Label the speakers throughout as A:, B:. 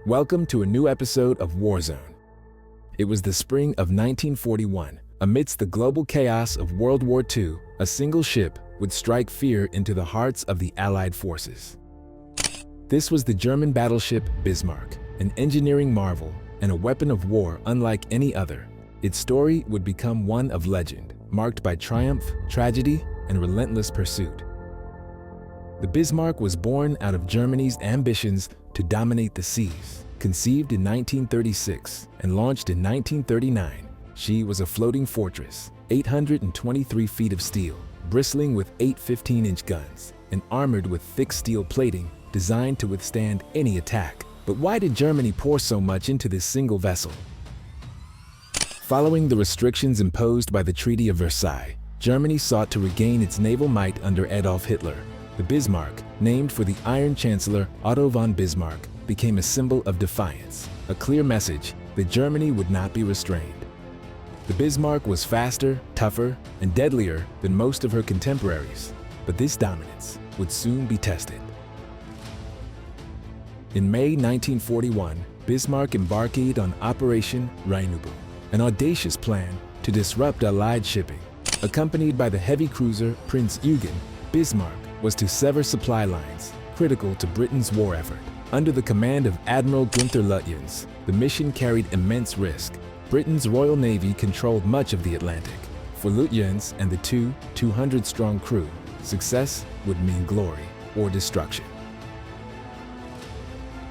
A: Welcome to a new episode of Warzone. It was the spring of 1941. Amidst the global chaos of World War II, a single ship would strike fear into the hearts of the Allied forces. This was the German battleship Bismarck, an engineering marvel and a weapon of war unlike any other. Its story would become one of legend, marked by triumph, tragedy, and relentless pursuit. The Bismarck was born out of Germany's ambitions to dominate the seas. Conceived in 1936 and launched in 1939, she was a floating fortress, 823 feet of steel, bristling with 8 15-inch guns, and armored with thick steel plating designed to withstand any attack. But why did Germany pour so much into this single vessel? Following the restrictions imposed by the Treaty of Versailles, Germany sought to regain its naval might under Adolf Hitler. The Bismarck, named for the Iron Chancellor Otto von Bismarck, became a symbol of defiance, a clear message that Germany would not be restrained. The Bismarck was faster, tougher, and deadlier than most of her contemporaries, but this dominance would soon be tested. In May 1941, Bismarck embarked on Operation Rheinübung, an audacious plan to disrupt Allied shipping. Accompanied by the heavy cruiser Prince Eugen, Bismarck was to sever supply lines critical to Britain's war effort. Under the command of Admiral Günther Lutyens, the mission carried immense risk. Britain's Royal Navy controlled much of the Atlantic. For Lutyens and the 200-strong crew, success would mean glory or destruction.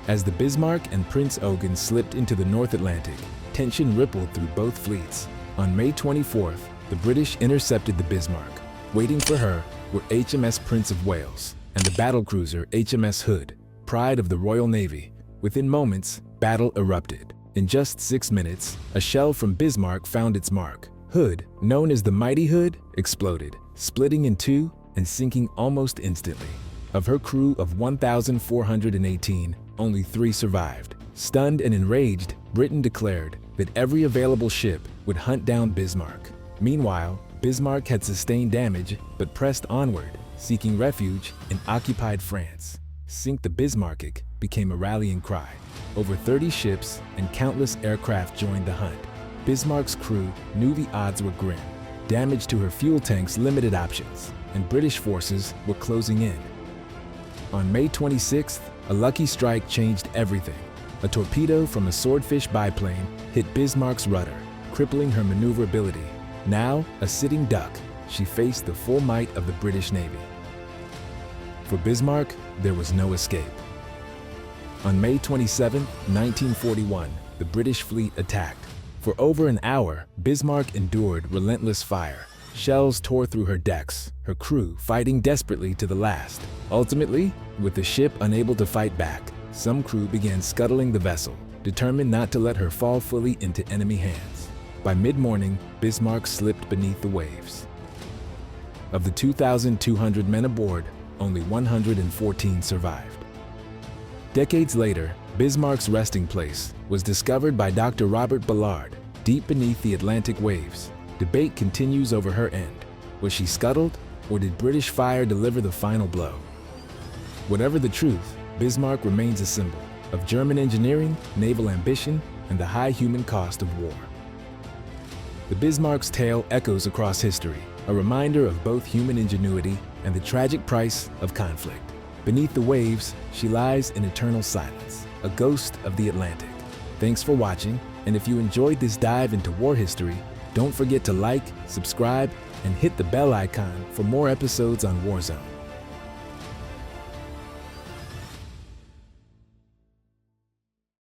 A: As the Bismarck and Prince Eugen slipped into the North Atlantic, tension rippled through both fleets. On May 24th, the British intercepted the Bismarck. Waiting for her were HMS Prince of Wales and the battlecruiser HMS Hood, pride of the Royal Navy. Within moments, battle erupted. In just 6 minutes, a shell from Bismarck found its mark. Hood, known as the Mighty Hood, exploded, splitting in two and sinking almost instantly. Of her crew of 1,418, only 3 survived. Stunned and enraged, Britain declared that every available ship would hunt down Bismarck. Meanwhile, Bismarck had sustained damage but pressed onward, seeking refuge in occupied France. Sink the Bismarck became a rallying cry. Over 30 ships and countless aircraft joined the hunt. Bismarck's crew knew the odds were grim. Damage to her fuel tanks limited options, and British forces were closing in. On May 26th, a lucky strike changed everything. A torpedo from a Swordfish biplane hit Bismarck's rudder, crippling her maneuverability. Now, a sitting duck, she faced the full might of the British Navy. For Bismarck, there was no escape. On May 27, 1941, the British fleet attacked. For over an hour, Bismarck endured relentless fire. Shells tore through her decks, her crew fighting desperately to the last. Ultimately, with the ship unable to fight back, some crew began scuttling the vessel, determined not to let her fall fully into enemy hands. By mid-morning, Bismarck slipped beneath the waves. Of the 2,200 men aboard, only 114 survived. Decades later, Bismarck's resting place was discovered by Dr. Robert Ballard, deep beneath the Atlantic waves. Debate continues over her end. Was she scuttled, or did British fire deliver the final blow? Whatever the truth, Bismarck remains a symbol of German engineering, naval ambition, and the high human cost of war. The Bismarck's tale echoes across history, a reminder of both human ingenuity and the tragic price of conflict. Beneath the waves, she lies in eternal silence, a ghost of the Atlantic. Thanks for watching, and if you enjoyed this dive into war history, don't forget to like, subscribe, and hit the bell icon for more episodes on Warzone.